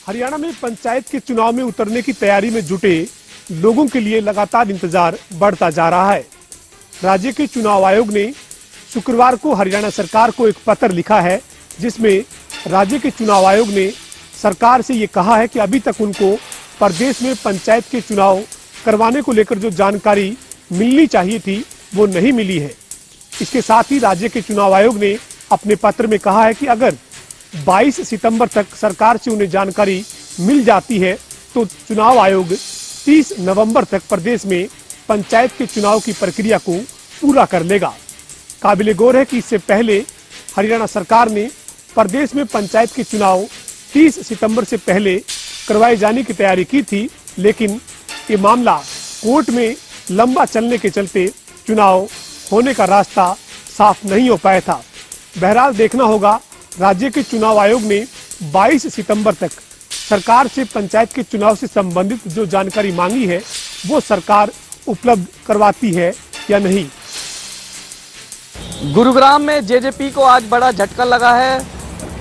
हरियाणा में पंचायत के चुनाव में उतरने की तैयारी में जुटे लोगों के लिए लगातार इंतजार बढ़ता जा रहा है। राज्य के चुनाव आयोग ने शुक्रवार को हरियाणा सरकार को एक पत्र लिखा है, जिसमें राज्य के चुनाव आयोग ने सरकार से ये कहा है कि अभी तक उनको प्रदेश में पंचायत के चुनाव करवाने को लेकर जो जानकारी मिलनी चाहिए थी वो नहीं मिली है। इसके साथ ही राज्य के चुनाव आयोग ने अपने पत्र में कहा है कि अगर 22 सितंबर तक सरकार से उन्हें जानकारी मिल जाती है तो चुनाव आयोग 30 नवंबर तक प्रदेश में पंचायत के चुनाव की प्रक्रिया को पूरा कर लेगा। काबिले गौर है कि इससे पहले हरियाणा सरकार ने प्रदेश में पंचायत के चुनाव 30 सितंबर से पहले करवाए जाने की तैयारी की थी, लेकिन ये मामला कोर्ट में लंबा चलने के चलते चुनाव होने का रास्ता साफ नहीं हो पाया था। बहरहाल देखना होगा, राज्य के चुनाव आयोग ने 22 सितंबर तक सरकार से पंचायत के चुनाव से संबंधित जो जानकारी मांगी है वो सरकार उपलब्ध करवाती है या नहीं। गुरुग्राम में जेजेपी को आज बड़ा झटका लगा है।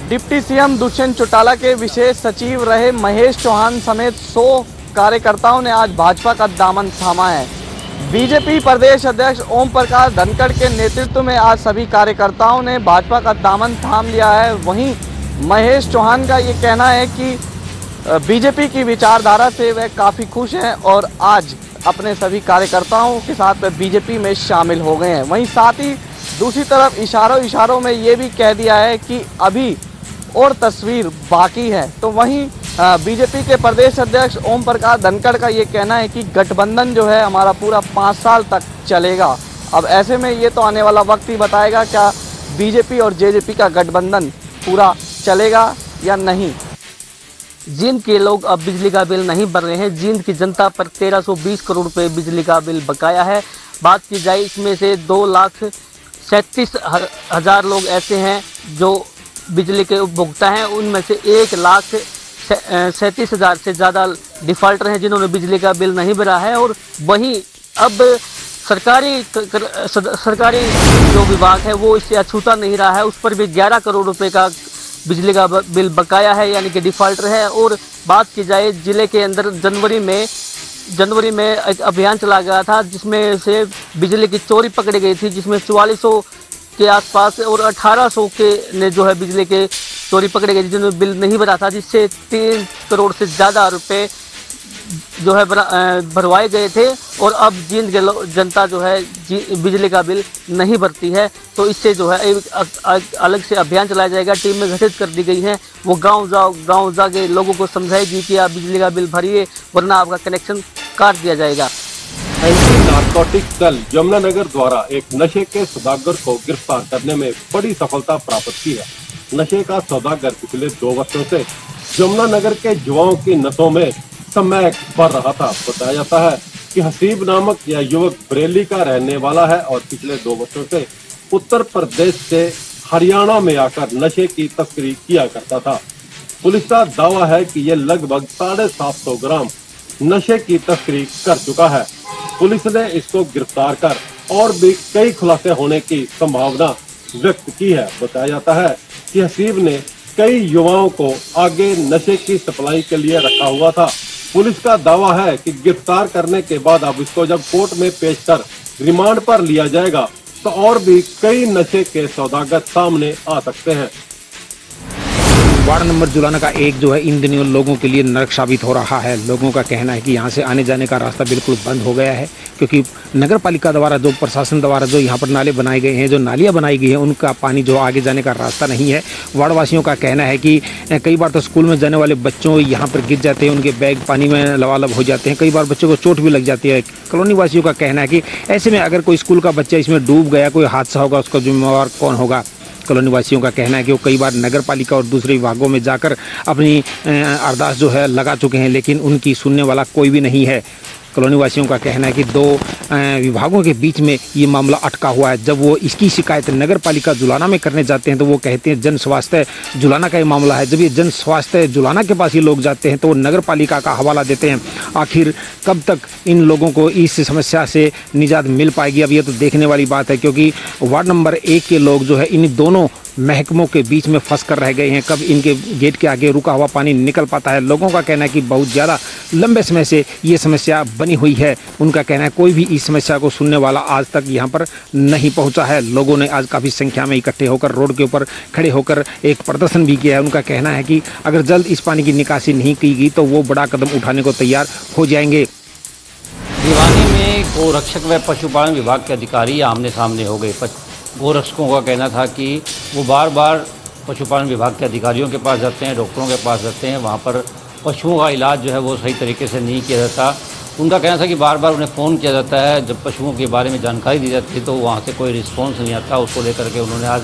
डिप्टी सीएम दुष्यंत चौटाला के विशेष सचिव रहे महेश चौहान समेत 100 कार्यकर्ताओं ने आज भाजपा का दामन थामा है। बीजेपी प्रदेश अध्यक्ष ओम प्रकाश धनखड़ के नेतृत्व में आज सभी कार्यकर्ताओं ने भाजपा का दामन थाम लिया है। वहीं महेश चौहान का ये कहना है कि बीजेपी की विचारधारा से वह काफ़ी खुश हैं और आज अपने सभी कार्यकर्ताओं के साथ वह बीजेपी में शामिल हो गए हैं। वहीं साथ ही दूसरी तरफ इशारों में ये भी कह दिया है कि अभी और तस्वीर बाकी है। तो वहीं बीजेपी के प्रदेश अध्यक्ष ओम प्रकाश धनखड़ का ये कहना है कि गठबंधन जो है हमारा पूरा 5 साल तक चलेगा। अब ऐसे में ये तो आने वाला वक्त ही बताएगा क्या बीजेपी और जेजेपी का गठबंधन पूरा चलेगा या नहीं। जींद के लोग अब बिजली का बिल नहीं भर रहे हैं। जींद की जनता पर 1320 करोड़ रुपए बिजली का बिल बकाया है। बात की जाए इसमें से 2,37,000 लोग ऐसे हैं जो बिजली के उपभोक्ता हैं, उनमें से 1,37,000 से ज़्यादा डिफ़ॉल्टर हैं जिन्होंने बिजली का बिल नहीं भरा है। और वहीं अब सरकारी जो विभाग है वो इससे अछूता नहीं रहा है, उस पर भी 11 करोड़ रुपए का बिजली का बिल बकाया है, यानी कि डिफ़ॉल्टर है। और बात की जाए जिले के अंदर जनवरी में एक अभियान चला गया था जिसमें से बिजली की चोरी पकड़ी गई थी, जिसमें 4400 के आसपास और 1800 के ने जो है बिजली के चोरी पकड़े गए जिन्होंने बिल नहीं भरा था, जिससे 3 करोड़ से ज़्यादा रुपए जो है भरवाए गए थे। और अब जींद के जनता जो है बिजली का बिल नहीं भरती है, तो इससे जो है एक अलग से अभियान चलाया जाएगा। टीम में गठित कर दी गई है, वो गांव जाके लोगों को समझाएगी कि आप बिजली का बिल भरिए वरना आपका कनेक्शन काट दिया जाएगा। एंटी नारकोटिक्स सेल यमुनानगर द्वारा एक नशे के सौदागर को गिरफ्तार करने में बड़ी सफलता प्राप्त की है। नशे का सौदागर पिछले 2 वर्षों से यमुनानगर के युवाओं की नसों में समय बढ़ रहा था। बताया जाता है कि हसीब नामक यह युवक बरेली का रहने वाला है और पिछले 2 वर्षों से उत्तर प्रदेश से हरियाणा में आकर नशे की तस्करी किया करता था। पुलिस का दावा है कि यह लगभग 750 ग्राम नशे की तस्करी कर चुका है। पुलिस ने इसको गिरफ्तार कर और भी कई खुलासे होने की संभावना व्यक्त की है। बताया जाता है कि हसीब ने कई युवाओं को आगे नशे की सप्लाई के लिए रखा हुआ था। पुलिस का दावा है कि गिरफ्तार करने के बाद अब इसको जब कोर्ट में पेश कर रिमांड पर लिया जाएगा तो और भी कई नशे के सौदागर सामने आ सकते हैं। वार्ड नंबर जुलाना का एक जो है इन दिनों लोगों के लिए नरक साबित हो रहा है। लोगों का कहना है कि यहाँ से आने जाने का रास्ता बिल्कुल बंद हो गया है, क्योंकि नगर पालिका द्वारा जो प्रशासन द्वारा जो यहाँ पर नाले बनाए गए हैं, जो नालियाँ बनाई गई हैं, उनका पानी जो आगे जाने का रास्ता नहीं है। वार्ड वासियों का कहना है कि कई बार तो स्कूल में जाने वाले बच्चों यहाँ पर गिर जाते हैं, उनके बैग पानी में लबालब हो जाते हैं, कई बार बच्चों को चोट भी लग जाती है। कॉलोनी वासियों का कहना है कि ऐसे में अगर कोई स्कूल का बच्चा इसमें डूब गया, कोई हादसा होगा, उसका जिम्मेवार कौन होगा। कॉलोनी वासियों का कहना है कि वो कई बार नगर पालिका और दूसरे विभागों में जाकर अपनी अरदास जो है लगा चुके हैं, लेकिन उनकी सुनने वाला कोई भी नहीं है। कॉलोनी वासियों का कहना है कि 2 विभागों के बीच में ये मामला अटका हुआ है। जब वो इसकी शिकायत नगर पालिका जुलाना में करने जाते हैं तो वो कहते हैं जन स्वास्थ्य जुलाना का ये मामला है। जब ये जन स्वास्थ्य जुलाना के पास ये लोग जाते हैं तो वो नगर पालिका का हवाला देते हैं। आखिर कब तक इन लोगों को इस समस्या से निजात मिल पाएगी, अब ये तो देखने वाली बात है, क्योंकि वार्ड नंबर 1 के लोग जो है इन दोनों महकमों के बीच में फंस कर रह गए हैं। कब इनके गेट के आगे रुका हुआ पानी निकल पाता है। लोगों का कहना है कि बहुत ज़्यादा लंबे समय से ये समस्या बनी हुई है। उनका कहना है कोई भी इस समस्या को सुनने वाला आज तक यहाँ पर नहीं पहुँचा है। लोगों ने आज काफ़ी संख्या में इकट्ठे होकर रोड के ऊपर खड़े होकर एक प्रदर्शन भी किया है। उनका कहना है कि अगर जल्द इस पानी की निकासी नहीं की गई तो वो बड़ा कदम उठाने को तैयार हो जाएंगे। भिवानी में गोरक्षक व पशुपालन विभाग के अधिकारी आमने सामने हो गए। गोरक्षकों का कहना था कि वो बार बार पशुपालन विभाग के अधिकारियों के पास जाते हैं, डॉक्टरों के पास जाते हैं, वहाँ पर पशुओं का इलाज जो है वो सही तरीके से नहीं किया जाता। उनका कहना था कि बार बार उन्हें फ़ोन किया जाता है, जब पशुओं के बारे में जानकारी दी जाती है तो वहाँ से कोई रिस्पॉन्स नहीं आता। उसको लेकर के उन्होंने आज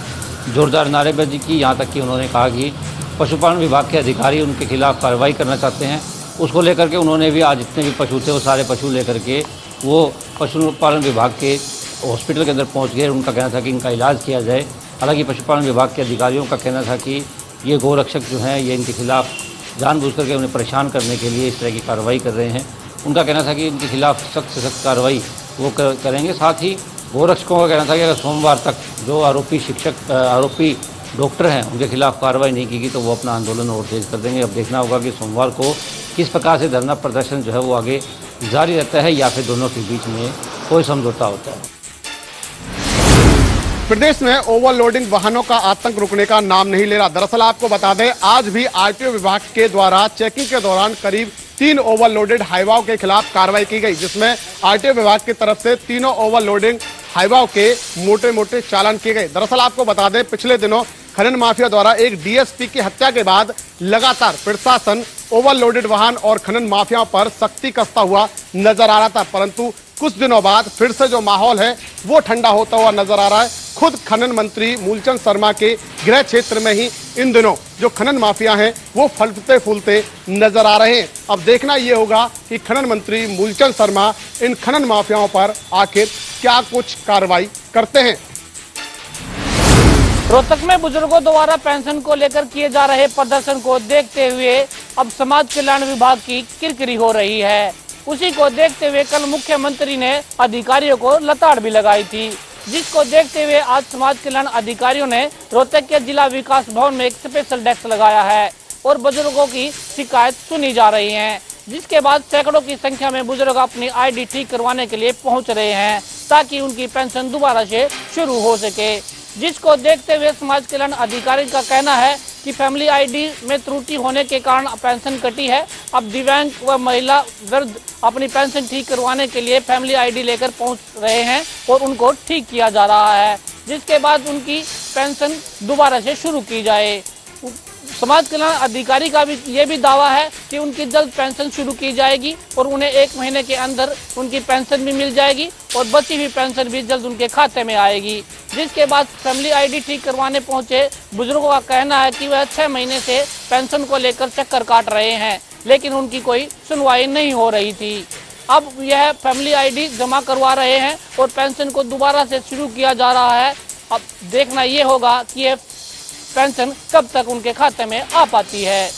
जोरदार नारेबाजी की, यहाँ तक कि उन्होंने कहा कि पशुपालन विभाग के अधिकारी उनके खिलाफ़ कार्रवाई करना चाहते हैं। उसको लेकर के उन्होंने भी आज जितने भी पशु थे वो सारे पशु लेकर के वो पशुपालन विभाग के हॉस्पिटल के अंदर पहुंच गए। उनका कहना था कि इनका इलाज किया जाए। हालांकि पशुपालन विभाग के अधिकारियों का कहना था कि ये गोरक्षक जो हैं ये इनके खिलाफ़ जानबूझ करके उन्हें परेशान करने के लिए इस तरह की कार्रवाई कर रहे हैं। उनका कहना था कि इनके खिलाफ़ सख्त से सख्त कार्रवाई वो करेंगे। साथ ही गोरक्षकों का कहना था कि अगर सोमवार तक जो आरोपी डॉक्टर हैं उनके खिलाफ़ कार्रवाई नहीं की गई तो वो अपना आंदोलन और तेज कर देंगे। अब देखना होगा कि सोमवार को किस प्रकार से धरना प्रदर्शन जो है वो आगे जारी रहता है या फिर दोनों के बीच में कोई समझौता होता है। प्रदेश में ओवरलोडिंग वाहनों का आतंक रुकने का नाम नहीं ले रहा। दरअसल आपको बता दें, आज भी आरटीओ विभाग के द्वारा चेकिंग के दौरान करीब 3 ओवरलोडेड हाईवाओं के खिलाफ कार्रवाई की गई, जिसमें आरटीओ विभाग की तरफ से तीनों ओवरलोडिंग हाईवाओं के मोटे मोटे चालान किए गए। दरअसल आपको बता दें, पिछले दिनों खनन माफिया द्वारा एक डीएसपी की हत्या के बाद लगातार प्रशासन ओवरलोडेड वाहन और खनन माफियाओं पर सख्ती कसता हुआ नजर आ रहा था, परंतु कुछ दिनों बाद फिर से जो माहौल है वो ठंडा होता हुआ नजर आ रहा है। खुद खनन मंत्री मूलचंद शर्मा के गृह क्षेत्र में ही इन दिनों जो खनन माफिया हैं वो फलते फूलते नजर आ रहे हैं। अब देखना ये होगा कि खनन मंत्री मूलचंद शर्मा इन खनन माफियाओं पर आखिर क्या कुछ कार्रवाई करते हैं। रोहतक में बुजुर्गों द्वारा पेंशन को लेकर किए जा रहे प्रदर्शन को देखते हुए अब समाज कल्याण विभाग की किरकिरी हो रही है। उसी को देखते हुए कल मुख्यमंत्री ने अधिकारियों को लताड़ भी लगाई थी, जिसको देखते हुए आज समाज कल्याण अधिकारियों ने रोहतक के जिला विकास भवन में एक स्पेशल डेस्क लगाया है और बुजुर्गों की शिकायत सुनी जा रही है, जिसके बाद सैकड़ों की संख्या में बुजुर्ग अपनी आईडी ठीक करवाने के लिए पहुंच रहे हैं ताकि उनकी पेंशन दोबारा से शुरू हो सके। जिसको देखते हुए समाज कल्याण अधिकारी का कहना है कि फैमिली आईडी में त्रुटि होने के कारण पेंशन कटी है। अब दिव्यांग व महिला वृद्ध अपनी पेंशन ठीक करवाने के लिए फैमिली आईडी लेकर पहुंच रहे हैं और उनको ठीक किया जा रहा है, जिसके बाद उनकी पेंशन दोबारा से शुरू की जाए। समाज कल्याण अधिकारी का भी ये भी दावा है कि उनकी जल्द पेंशन शुरू की जाएगी और उन्हें 1 महीने के अंदर उनकी पेंशन भी मिल जाएगी और बची हुई पेंशन भी जल्द उनके खाते में आएगी। जिसके बाद फैमिली आईडी ठीक करवाने पहुंचे बुजुर्गों का कहना है कि वह 6 महीने से पेंशन को लेकर चक्कर काट रहे हैं, लेकिन उनकी कोई सुनवाई नहीं हो रही थी। अब यह फैमिली आईडी जमा करवा रहे हैं और पेंशन को दोबारा से शुरू किया जा रहा है। अब देखना ये होगा कि यह पेंशन कब तक उनके खाते में आ पाती है।